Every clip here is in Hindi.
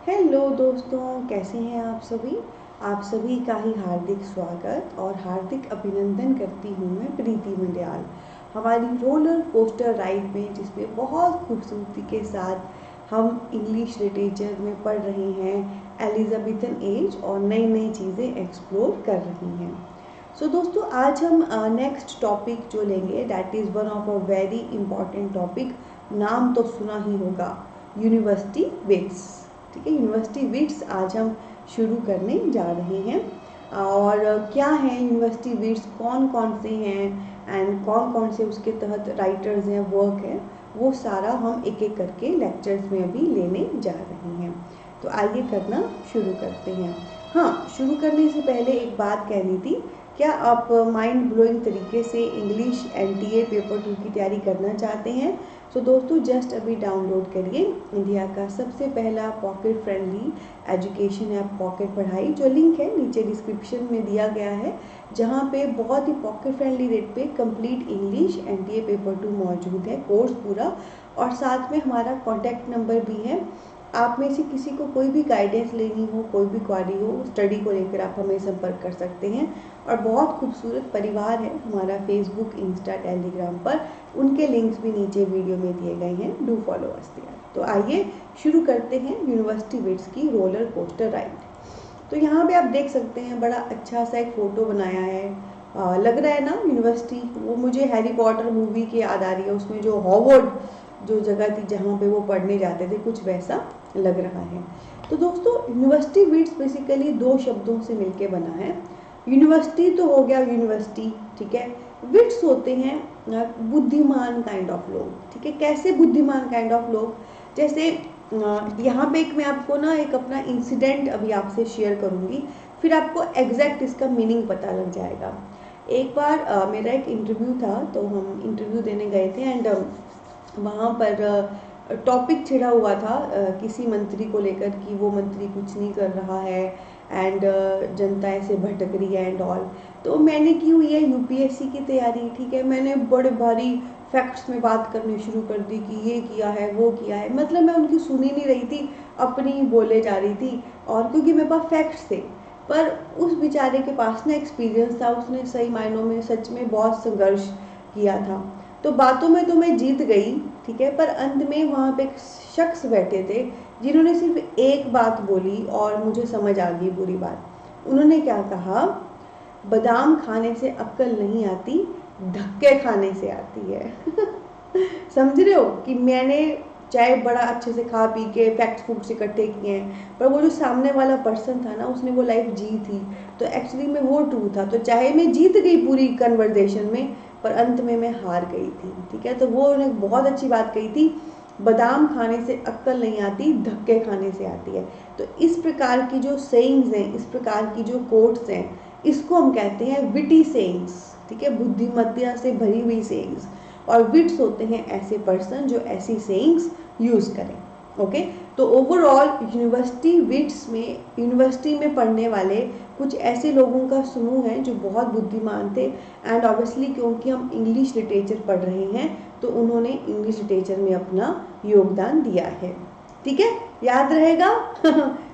हेलो दोस्तों, कैसे हैं आप सभी। आप सभी का ही हार्दिक स्वागत और हार्दिक अभिनंदन करती हूँ मैं प्रीति मंडियाल हमारी रोलर कोस्टर राइड में, जिसमें बहुत खूबसूरती के साथ हम इंग्लिश लिटरेचर में पढ़ रहे हैं एलिजाबेथन एज और नई नई चीज़ें एक्सप्लोर कर रही हैं। सो दोस्तों, आज हम नेक्स्ट टॉपिक जो लेंगे that is one of a very important topic. नाम तो सुना ही होगा, यूनिवर्सिटी विट्स। ठीक है, यूनिवर्सिटी विट्स आज हम शुरू करने जा रहे हैं। और क्या है यूनिवर्सिटी विट्स, कौन कौन से हैं एंड कौन कौन से उसके तहत राइटर्स हैं, वर्क है, वो सारा हम एक एक करके लेक्चर्स में अभी लेने जा रहे हैं। तो आइए करना शुरू करते हैं। हाँ, शुरू करने से पहले एक बात कहनी थी। क्या आप माइंड ब्लोइंग तरीके से इंग्लिश एनटीए पेपर 2 की तैयारी करना चाहते हैं? तो दोस्तों, जस्ट अभी डाउनलोड करिए इंडिया का सबसे पहला pocket friendly education app pocket पढ़ाई, जो लिंक है नीचे डिस्क्रिप्शन में दिया गया है, जहाँ पे बहुत ही पॉकेट फ्रेंडली रेट पे कंप्लीट इंग्लिश एनटीए पेपर 2 मौजूद है, कोर्स पूरा। और साथ में हमारा कॉन्टैक्ट नंबर भी है। आप में से किसी को कोई भी गाइडेंस लेनी हो, कोई भी क्वारी हो स्टडी को लेकर, आप हमें संपर्क कर सकते हैं। और बहुत खूबसूरत परिवार है हमारा फेसबुक, इंस्टा, टेलीग्राम पर, उनके लिंक्स भी नीचे वीडियो में दिए गए हैं। Do follow us there. तो आइए शुरू करते हैं यूनिवर्सिटी विट्स की रोलर कोस्टर राइड। तो यहाँ पे आप देख सकते हैं बड़ा अच्छा सा एक फ़ोटो बनाया है। लग रहा है ना यूनिवर्सिटी, वो मुझे हैरी पॉटर मूवी की याद आ रही है। उसमें जो हॉवर्ड जो जगह थी जहाँ पे वो पढ़ने जाते थे, कुछ वैसा लग रहा है। तो दोस्तों, यूनिवर्सिटी विट्स बेसिकली दो शब्दों से मिलके बना है। यूनिवर्सिटी तो हो गया यूनिवर्सिटी, ठीक है। विट्स होते हैं बुद्धिमान काइंड ऑफ लोग, ठीक है। कैसे बुद्धिमान काइंड ऑफ लोग? जैसे यहाँ पे एक मैं आपको ना एक अपना इंसिडेंट अभी आपसे शेयर करूँगी, फिर आपको एग्जैक्ट इसका मीनिंग पता लग जाएगा। एक बार मेरा एक इंटरव्यू था, तो हम इंटरव्यू देने गए थे एंड वहाँ पर टॉपिक छिड़ा हुआ था किसी मंत्री को लेकर कि वो मंत्री कुछ नहीं कर रहा है एंड जनता ऐसे भटक रही है एंड ऑल। तो मैंने की हुई है यूपीएससी की तैयारी, ठीक है। मैंने बड़े भारी फैक्ट्स में बात करनी शुरू कर दी कि ये किया है, वो किया है। मतलब मैं उनकी सुनी नहीं रही थी, अपनी बोले जा रही थी। और क्योंकि मेरे पास फैक्ट्स थे, पर उस बेचारे के पास ना एक्सपीरियंस था। उसने सही मायनों में सच में बहुत संघर्ष किया था। तो बातों में तो मैं जीत गई, ठीक है, पर अंत में वहाँ पे एक शख्स बैठे थे जिन्होंने सिर्फ एक बात बोली और मुझे समझ आ गई पूरी बात। उन्होंने क्या कहा? बादाम खाने से अक्ल नहीं आती, धक्के खाने से आती है। समझ रहे हो कि मैंने चाहे बड़ा अच्छे से खा पी के फैक्ट्स फूक्स इकट्ठे किए हैं, पर वो जो सामने वाला पर्सन था ना, उसने वो लाइफ जी थी। तो एक्चुअली में वो ट्रू था। तो चाहे मैं जीत गई पूरी कन्वर्सेशन में, पर अंत में मैं हार गई थी, ठीक है। तो वो उन्होंने बहुत अच्छी बात कही थी, बादाम खाने से अक्ल नहीं आती, धक्के खाने से आती है। तो इस प्रकार की जो सेइंग्स हैं, इस प्रकार की जो कोट्स हैं, इसको हम कहते हैं विटी सेइंग्स, ठीक है, बुद्धिमत्ता से भरी हुई सेइंग्स। और विट्स होते हैं ऐसे पर्सन जो ऐसी सेइंग्स यूज करें। ओके। तो ओवरऑल यूनिवर्सिटी में पढ़ने वाले कुछ ऐसे लोगों का समूह है जो बहुत बुद्धिमान थे एंड ऑब्वियसली क्योंकि हम इंग्लिश लिटरेचर पढ़ रहे हैं, तो उन्होंने इंग्लिश लिटरेचर में अपना योगदान दिया है, ठीक है। याद रहेगा।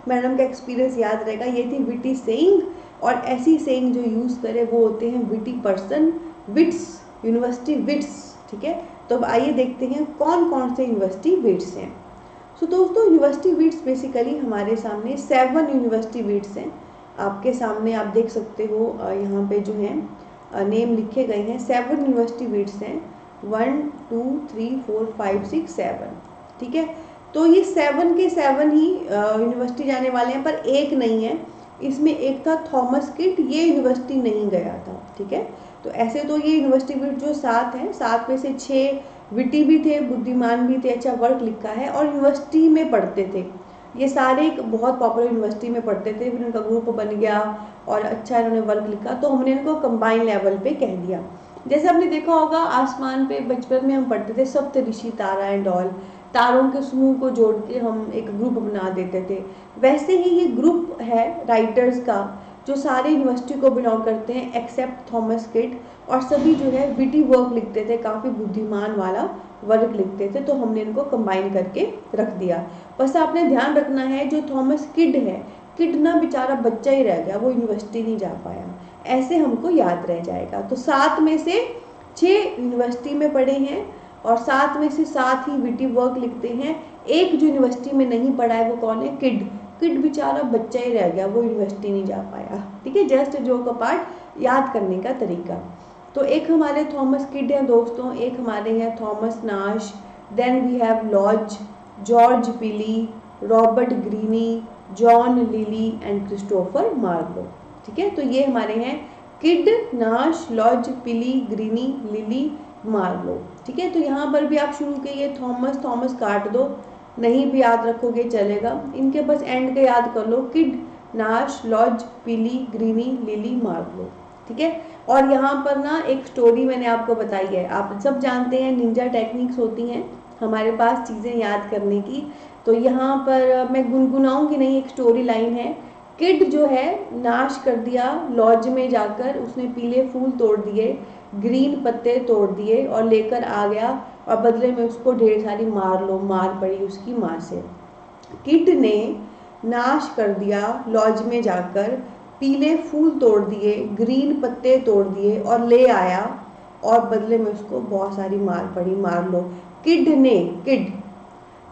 मैडम का एक्सपीरियंस याद रहेगा। ये थी विटी सेइंग। और ऐसी सेइंग जो यूज़ करे वो होते हैं witty person, wits, university wits, ठीक है। तो अब आइए देखते हैं कौन कौन से यूनिवर्सिटी विट्स हैं। सो दोस्तों, यूनिवर्सिटी विट्स बेसिकली हमारे सामने 7 यूनिवर्सिटी विट्स हैं। आपके सामने आप देख सकते हो, यहाँ पे जो हैं नेम लिखे गए हैं। 7 यूनिवर्सिटी विट्स हैं, 1 2 3 4 5 6 7, ठीक है। तो ये 7 के 7 ही यूनिवर्सिटी जाने वाले हैं, पर एक नहीं है। इसमें एक था थॉमस किट, ये यूनिवर्सिटी नहीं गया था, ठीक है। तो ऐसे तो ये यूनिवर्सिटी विट जो 7 हैं, 7 में से 6 विटी भी थे, बुद्धिमान भी थे, अच्छा वर्क लिखा है और यूनिवर्सिटी में पढ़ते थे। ये सारे एक बहुत पॉपुलर यूनिवर्सिटी में पढ़ते थे, फिर उनका ग्रुप बन गया और अच्छा इन्होंने वर्क लिखा, तो हमने इनको कंबाइन लेवल पे कह दिया। जैसे आपने देखा होगा आसमान पे बचपन में हम पढ़ते थे सप्तऋषि तारा एंड ऑल, तारों के समूह को जोड़ के हम एक ग्रुप बना देते थे। वैसे ही ये ग्रुप है राइटर्स का जो सारे यूनिवर्सिटी को बिलोंग करते हैं एक्सेप्ट थॉमस किट, और सभी जो है विटी वर्क लिखते थे, काफ़ी बुद्धिमान वाला वर्क लिखते थे, तो हमने इनको कंबाइन करके रख दिया। बस आपने ध्यान रखना है जो थॉमस किड है, किड ना बेचारा बच्चा ही रह गया, वो यूनिवर्सिटी नहीं जा पाया, ऐसे हमको याद रह जाएगा। तो 7 में से 6 यूनिवर्सिटी में पढ़े हैं और 7 में से 7 ही विटी वर्क लिखते हैं। एक जो यूनिवर्सिटी में नहीं पढ़ा है वो कौन है? किड। किड बेचारा बच्चा ही रह गया, वो यूनिवर्सिटी नहीं जा पाया। ठीक है, जस्ट जो का पार्ट याद करने का तरीका। तो एक हमारे थॉमस किड हैं दोस्तों, एक हमारे हैं Thomas Nash, then we have Lodge, George Peele, Robert Greene, John Lyly and Christopher Marlowe. ठीक है, तो ये हमारे हैं किड, नाश, लॉज, पिली, ग्रीनी, लिली, मार्लो। ठीक है, तो यहाँ पर भी आप शुरू के ये थॉमस थॉमस काट दो, नहीं भी याद रखोगे चलेगा, इनके बस एंड का याद कर लो, किड, नाश, लॉज, पिली, ग्रीनी, लिली, मार्लो। ठीक है, और यहाँ पर ना एक स्टोरी मैंने आपको बताई है, आप सब जानते हैं निंजा टेक्निक्स होती हैं हमारे पास चीज़ें याद करने की, तो यहाँ पर मैं गुनगुनाऊंगी नहीं, एक स्टोरी लाइन है। किड जो है नाश कर दिया लॉज में जाकर, उसने पीले फूल तोड़ दिए, ग्रीन पत्ते तोड़ दिए और लेकर आ गया, और बदले में उसको ढेर सारी मार पड़ी उसकी माँ से। किड ने नाश कर दिया लॉज में जाकर, पीले फूल तोड़ दिए, ग्रीन पत्ते तोड़ दिए और ले आया, और बदले में उसको बहुत सारी मार पड़ी, मार लो। किड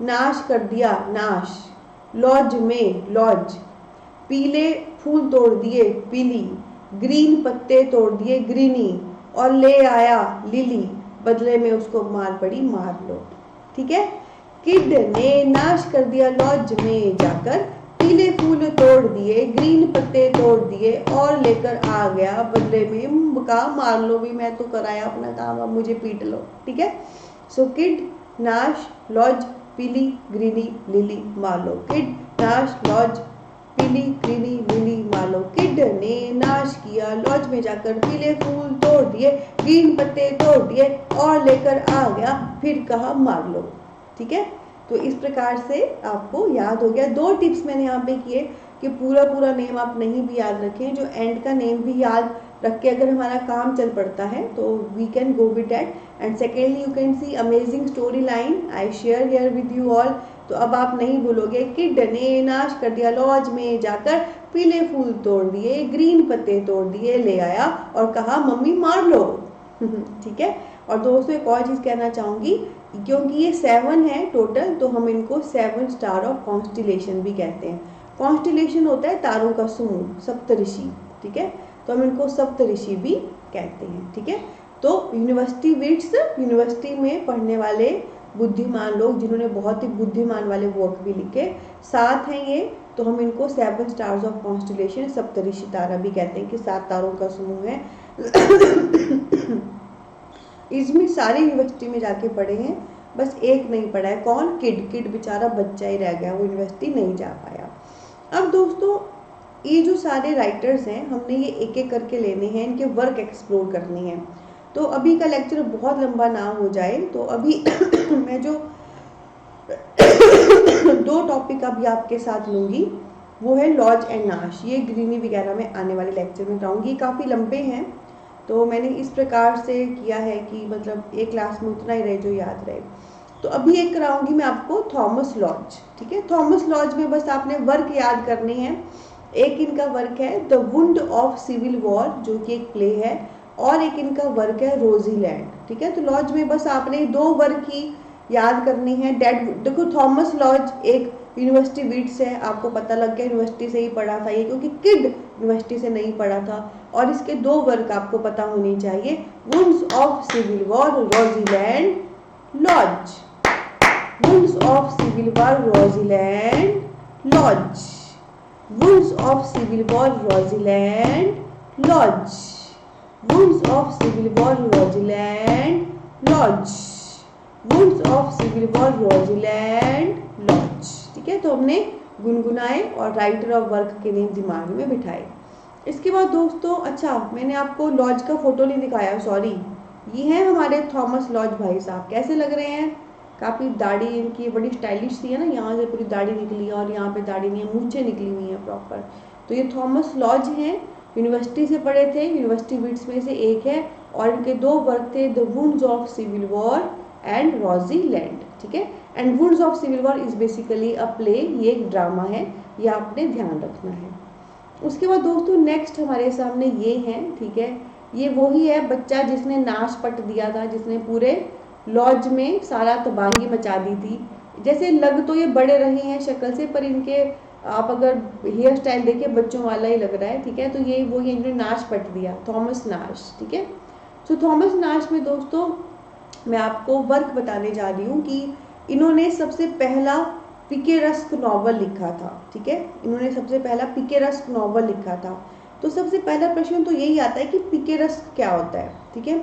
नाश कर दिया, नाश, लॉज में, लॉज, पीले फूल तोड़ दिए, पीली, ग्रीन पत्ते तोड़ दिए, ग्रीनी, और ले आया, लिली, बदले में उसको मार पड़ी, मार लो। ठीक है, किड ने नाश कर दिया लॉज में जाकर, पीले फूल तोड़ दिए, ग्रीन पत्ते तोड़ दिए और लेकर आ गया, बदले में कहा मार लो भी, मैं तो कराया अपना काम, अब मुझे पीट लो। ठीक है, सो किड, नाश, लॉज, पीली, ग्रीनी, लिली, मार लो। किड, नाश, लॉज, पीली, ग्रीनी, लिली, मार लो। किड ने नाश किया लॉज में जाकर, पीले फूल तोड़ दिए, ग्रीन पत्ते तोड़ दिए और लेकर आ गया, फिर कहा मार लो। ठीक है, तो इस प्रकार से आपको याद हो गया। 2 टिप्स मैंने यहाँ पे किए कि पूरा नेम आप नहीं भी याद रखें, जो एंड का नेम भी याद रख के अगर हमारा काम चल पड़ता है तो we can go with that. And secondly you can see amazing story line I share here with you all. तो अब आप नहीं भूलोगे, किड ने नाश कर दिया लॉज में जाकर, पीले फूल तोड़ दिए, ग्रीन पत्ते तोड़ दिए, ले आया और कहा मम्मी मार लो। ठीक है, और दोस्तों एक और चीज़ कहना चाहूँगी, क्योंकि ये 7 है टोटल, तो हम इनको 7 स्टार ऑफ कॉन्स्टिलेशन भी कहते हैं। कॉन्स्टिलेशन होता है तारों का समूह, सप्तऋषि। ठीक है, तो हम इनको सप्तऋषि भी कहते हैं। ठीक है, तो यूनिवर्सिटी विट्स, यूनिवर्सिटी में पढ़ने वाले बुद्धिमान लोग जिन्होंने बहुत ही बुद्धिमान वाले वर्क भी लिखे, 7 हैं ये, तो हम इनको 7 स्टार्स ऑफ कॉन्स्टिलेशन, सप्तऋषि तारा भी कहते हैं कि 7 तारों का समूह है। इसमें सारी यूनिवर्सिटी में जाके पढ़े हैं, बस एक नहीं पढ़ा है, कौन? किड। किड बेचारा बच्चा ही रह गया, वो यूनिवर्सिटी नहीं जा पाया। अब दोस्तों ये जो सारे राइटर्स हैं, हमने ये एक एक करके लेने हैं, इनके वर्क एक्सप्लोर करनी है। तो अभी का लेक्चर बहुत लंबा ना हो जाए, तो अभी मैं जो 2 टॉपिक अभी आपके साथ लूँगी वो है लॉज एंड नाश। ये ग्रीनी वगैरह में आने वाले लेक्चर में कराऊंगी, काफ़ी लंबे हैं, तो मैंने इस प्रकार से किया है कि मतलब एक क्लास में उतना ही रहे जो याद रहे। तो अभी एक कराऊंगी मैं आपको थॉमस लॉज। ठीक है, थॉमस लॉज में बस आपने वर्क याद करने हैं। एक इनका वर्क है the wound of civil war, जो कि एक प्ले है, और एक इनका वर्क है रोजीलैंड। ठीक है, तो लॉज में बस आपने 2 वर्क ही याद करनी है। डेड, देखो थॉमस लॉज एक यूनिवर्सिटी विट्स है, आपको पता लग गया यूनिवर्सिटी से ही पढ़ा था ये, क्योंकि किड यूनिवर्सिटी से नहीं पढ़ा था। और इसके 2 वर्क आपको पता होनी चाहिए, wounds of civil war, Rosalynde, Lodge. Wounds of civil war, Rosalynde, Lodge. Wounds of civil war, Rosalynde, Lodge. Wounds of civil war, Rosalynde, Lodge. Wounds of civil war, Rosalynde, Lodge. ठीक है, तो हमने गुनगुनाए और राइटर ऑफ वर्क के नेम दिमाग में बिठाए। इसके बाद दोस्तों, अच्छा मैंने आपको लॉज का फोटो नहीं दिखाया, सॉरी, ये हैं हमारे थॉमस लॉज भाई साहब। कैसे लग रहे हैं? काफ़ी दाढ़ी इनकी बड़ी स्टाइलिश सी है ना, यहाँ से पूरी दाढ़ी निकली है और यहाँ पे दाढ़ी नहीं है, मूंछें निकली हुई हैं प्रॉपर। तो ये थॉमस लॉज हैं, यूनिवर्सिटी से पढ़े थे, यूनिवर्सिटी विट्स में से एक है, और इनके 2 वर्क थे the wounds of civil war and Rosalynde, ठीक है। And woods of civil war is basically a play, ये एक ड्रामा है, ये आपने ध्यान रखना है। उसके बाद दोस्तों नेक्स्ट हमारे सामने ये है, ठीक है, ये वही है बच्चा जिसने नाश पट दिया था, जिसने पूरे लॉज में सारा तबाही मचा दी थी। जैसे लग तो ये बड़े रहे हैं शक्ल से, पर इनके आप अगर हेयर स्टाइल देखें बच्चों वाला ही लग रहा है, ठीक है। तो ये वो इन्होंने नाश पट दिया, थॉमस नाश, ठीक है। तो थॉमस नाश में दोस्तों मैं आपको वर्क बताने जा रही हूँ कि इन्होंने सबसे पहला पिकेरस्क नॉवल लिखा था, ठीक है। इन्होंने सबसे पहला पिकेरस्क नॉवल लिखा था। तो सबसे पहला प्रश्न तो यही आता है कि पिकेरस्क क्या होता है, ठीक है।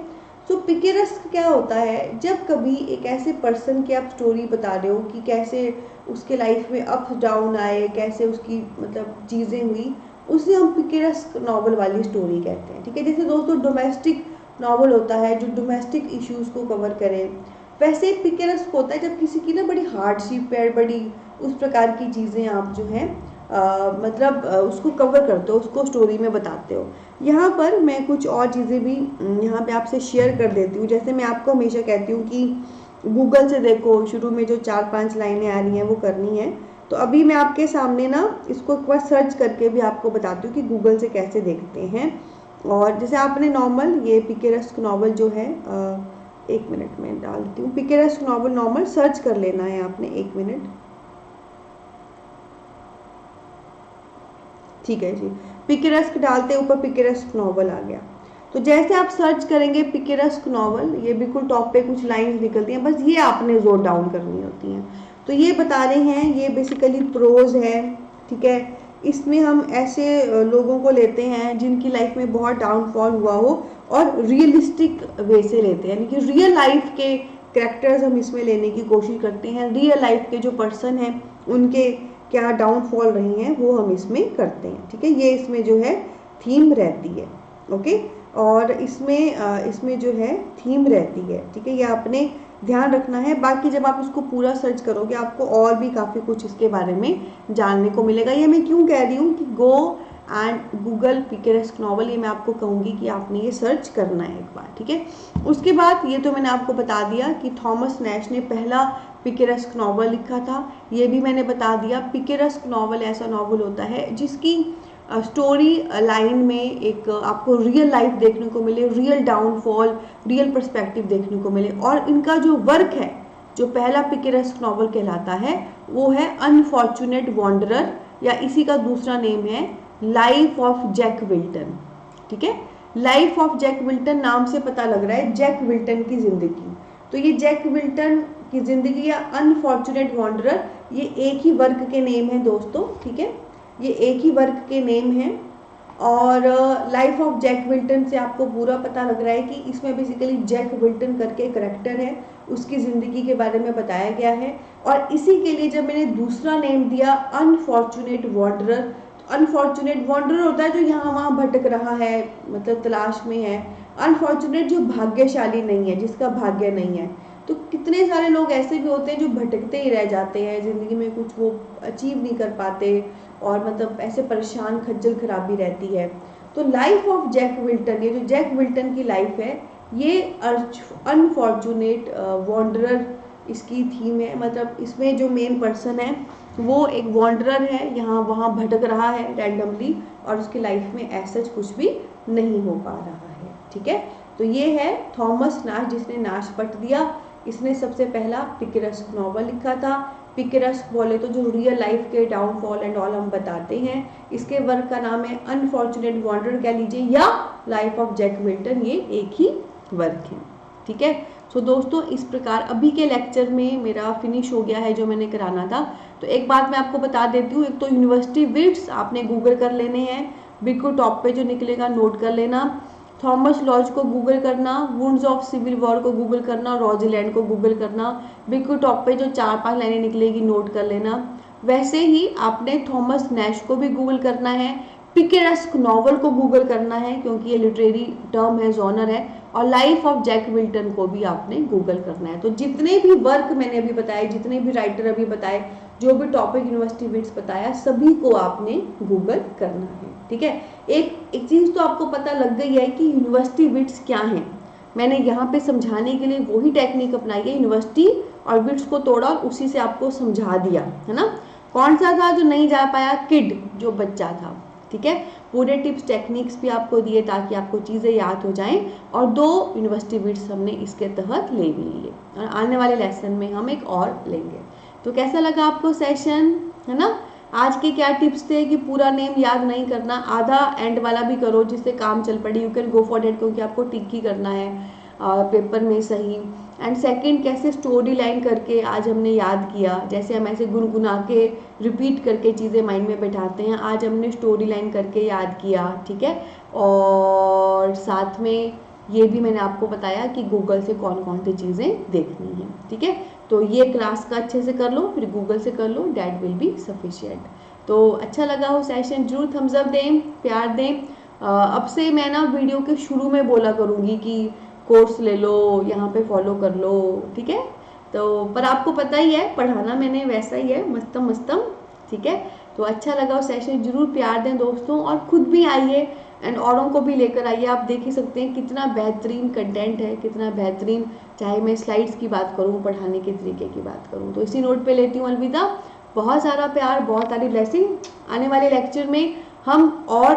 तो पिकेरस्क क्या होता है, जब कभी एक ऐसे पर्सन की आप स्टोरी बता रहे हो कि कैसे उसके लाइफ में अप डाउन आए, कैसे उसकी मतलब चीज़ें हुई, उसे हम पिकेरस्क नॉवल वाली स्टोरी कहते हैं, ठीक है। जैसे दोस्तों डोमेस्टिक नॉवल होता है जो डोमेस्टिक इश्यूज़ को कवर करे, वैसे पिकेरस्क होता है जब किसी की ना बड़ी हार्डशिप है, बड़ी उस प्रकार की चीज़ें आप जो हैं मतलब उसको कवर करते हो, उसको स्टोरी में बताते हो। यहाँ पर मैं कुछ और चीज़ें भी यहाँ पे आपसे शेयर कर देती हूँ। जैसे मैं आपको हमेशा कहती हूँ कि गूगल से देखो, शुरू में जो 4-5 लाइनें आ रही हैं वो करनी है। तो अभी मैं आपके सामने ना इसको एक बार सर्च करके भी आपको बताती हूँ कि गूगल से कैसे देखते हैं। और जैसे आपने नॉर्मल ये पिकेरस्क नॉवल जो है 1 मिनट में डालती हूँ, पिकेरस्क नॉवल नॉर्मल सर्च कर लेना है आपने, 1 मिनट, ठीक है जी। पिकेरस्क डालते ऊपर पिकेरस्क नॉवल आ गया। तो जैसे आप सर्च करेंगे पिकेरस्क नॉवल, ये बिल्कुल टॉप पे कुछ लाइंस निकलती हैं, बस ये आपने जोर डाउन करनी होती हैं। तो ये बता रहे हैं, ये बेसिकली प्रोज है, ठीक है। इसमें हम ऐसे लोगों को लेते हैं जिनकी लाइफ में बहुत डाउनफॉल हुआ हो और रियलिस्टिक वे से लेते हैं, यानी कि रियल लाइफ के कैरेक्टर्स हम इसमें लेने की कोशिश करते हैं। रियल लाइफ के जो पर्सन हैं उनके क्या डाउनफॉल रही हैं वो हम इसमें करते हैं, ठीक है। ये इसमें जो है थीम रहती है, ओके। और इसमें जो है थीम रहती है, ठीक है, ये आपने ध्यान रखना है। बाकी जब आप इसको पूरा सर्च करोगे आपको और भी काफ़ी कुछ इसके बारे में जानने को मिलेगा। ये मैं क्यों कह रही हूँ कि गो एंड गूगल पिकेरस्क नॉवल, ये मैं आपको कहूँगी कि आपने ये सर्च करना है एक बार, ठीक है। उसके बाद ये तो मैंने आपको बता दिया कि थॉमस नैश ने पहला पिकेरस्क नॉवल लिखा था, ये भी मैंने बता दिया। पिकेरस्क नॉवल ऐसा नॉवल होता है जिसकी स्टोरी लाइन में एक आपको रियल लाइफ देखने को मिले, रियल डाउनफॉल, रियल पर्सपेक्टिव देखने को मिले। और इनका जो वर्क है, जो पहला पिकेरस्क नॉवल कहलाता है, वो है अनफॉर्चुनेट वॉन्डरर, या इसी का दूसरा नेम है लाइफ ऑफ जैक विल्टन, ठीक है। लाइफ ऑफ जैक विल्टन नाम से पता लग रहा है जैक विल्टन की जिंदगी। तो ये जैक विल्टन की जिंदगी या अनफॉर्चुनेट वॉन्डरर, ये एक ही वर्क के नेम है दोस्तों, ठीक है, ये एक ही वर्क के नेम है। और लाइफ ऑफ जैक विल्टन से आपको पूरा पता लग रहा है कि इसमें बेसिकली जैक विल्टन करके करेक्टर है, उसकी ज़िंदगी के बारे में बताया गया है। और इसी के लिए जब मैंने दूसरा नेम दिया अनफॉर्चुनेट वॉन्डरर, तो अनफॉर्चुनेट वॉन्डरर होता है जो यहाँ वहाँ भटक रहा है, मतलब तलाश में है। अनफॉर्चुनेट जो भाग्यशाली नहीं है, जिसका भाग्य नहीं है। तो कितने सारे लोग ऐसे भी होते हैं जो भटकते ही रह जाते हैं, ज़िंदगी में कुछ वो अचीव नहीं कर पाते और मतलब ऐसे परेशान खज्जल खराबी रहती है। तो लाइफ ऑफ जैक विल्टन, ये जो जैक विल्टन की लाइफ है, ये अनफॉर्चुनेट वॉन्डरर इसकी थीम है। मतलब इसमें जो मेन पर्सन है वो एक वॉन्डरर है, यहाँ वहाँ भटक रहा है रैंडमली, और उसकी लाइफ में ऐसा कुछ भी नहीं हो पा रहा है, ठीक है। तो ये है थॉमस नाश, जिसने नाश पट दिया। इसने सबसे पहला पिकेरस्क नॉवल लिखा था। पिकेरस्क बोले तो जो रियल लाइफ के डाउनफॉल एंड ऑल हम बताते हैं। इसके वर्क का नाम है अनफॉर्चुनेट वॉन्डरर कह लीजिए, या लाइफ ऑफ जैक विल्टन, ये एक ही वर्क है, ठीक है। तो दोस्तों इस प्रकार अभी के लेक्चर में मेरा फिनिश हो गया है जो मैंने कराना था। तो एक बात मैं आपको बता देती हूँ, एक तो यूनिवर्सिटी विट्स आपने गूगल कर लेने हैं, बिल्कुल टॉप पे जो निकलेगा नोट कर लेना। थॉमस लॉज को गूगल करना, वुड्स ऑफ सिविल वॉर को गूगल करना, रॉजी लैंड को गूगल करना, बिल्कुल टॉप पे जो 4-5 लाइनें निकलेगी नोट कर लेना। वैसे ही आपने थॉमस नैश को भी गूगल करना है, पिकेरस्क नॉवल को गूगल करना है क्योंकि ये लिटरेरी टर्म है, जॉनर है, और लाइफ ऑफ जैक विल्टन को भी आपने गूगल करना है। तो जितने भी वर्क मैंने अभी बताए, जितने भी राइटर अभी बताए, जो भी टॉपिक यूनिवर्सिटी विट्स बताया, सभी को आपने गूगल करना है, ठीक है। एक चीज़ तो आपको पता लग गई है कि यूनिवर्सिटी विट्स क्या हैं। मैंने यहाँ पे समझाने के लिए वही टेक्निक अपनाई है, यूनिवर्सिटी और बिट्स को तोड़ा और उसी से आपको समझा दिया, है ना। कौन सा था जो नहीं जा पाया? किड, जो बच्चा था, ठीक है। पूरे टिप्स टेक्निक्स भी आपको दिए ताकि आपको चीज़ें याद हो जाएं, और 2 यूनिवर्सिटी बिट्स हमने इसके तहत ले भी लिए, और आने वाले लेसन में हम एक और लेंगे। तो कैसा लगा आपको सेशन, है ना। आज के क्या टिप्स थे कि पूरा नेम याद नहीं करना, आधा एंड वाला भी करो जिससे काम चल पड़े, you can go for date, क्योंकि आपको टिक ही करना है पेपर में सही। एंड सेकंड, कैसे स्टोरी लाइन करके आज हमने याद किया, जैसे हम ऐसे गुनगुना के रिपीट करके चीज़ें माइंड में बैठाते हैं, आज हमने स्टोरी लाइन करके याद किया, ठीक है। और साथ में ये भी मैंने आपको बताया कि गूगल से कौन कौन सी चीज़ें देखनी है, ठीक है। तो ये क्लास का अच्छे से कर लो, फिर गूगल से कर लो, डैट विल बी सफिशिएंट। तो अच्छा लगा हो सेशन, जरूर थम्स अप दें, प्यार दें। अब से मैं ना वीडियो के शुरू में बोला करूँगी कि कोर्स ले लो, यहाँ पे फॉलो कर लो, ठीक है। तो पर आपको पता ही है पढ़ाना मैंने वैसा ही है, मस्तम मस्तम, ठीक है। तो अच्छा लगा हो सेशन, जरूर प्यार दें दोस्तों, और खुद भी आइए एंड औरों को भी लेकर आइए। आप देख ही सकते हैं कितना बेहतरीन कंटेंट है, कितना बेहतरीन, चाहे मैं स्लाइड्स की बात करूँ, पढ़ाने के तरीके की बात करूँ। तो इसी नोट पे लेती हूँ अलविदा। बहुत सारा प्यार, बहुत सारी ब्लेसिंग। आने वाले लेक्चर में हम और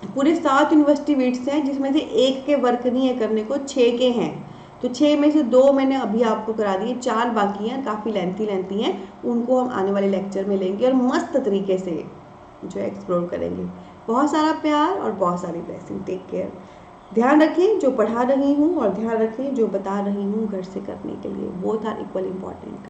पूरे 7 यूनिवर्सिटी बिट्स हैं, जिसमें से 1 के वर्क नहीं है करने को, 6 के हैं। तो 6 में से 2 मैंने अभी आपको करा दिए, 4 बाकी हैं, काफ़ी लेंथी हैं, उनको हम आने वाले लेक्चर में लेंगे और मस्त तरीके से जो एक्सप्लोर करेंगे। बहुत सारा प्यार और बहुत सारी ब्लेसिंग। Take care. ध्यान रखें जो पढ़ा रही हूँ और ध्यान रखें जो बता रही हूँ घर से करने के लिए, बोथ आर इक्वल इम्पॉर्टेंट।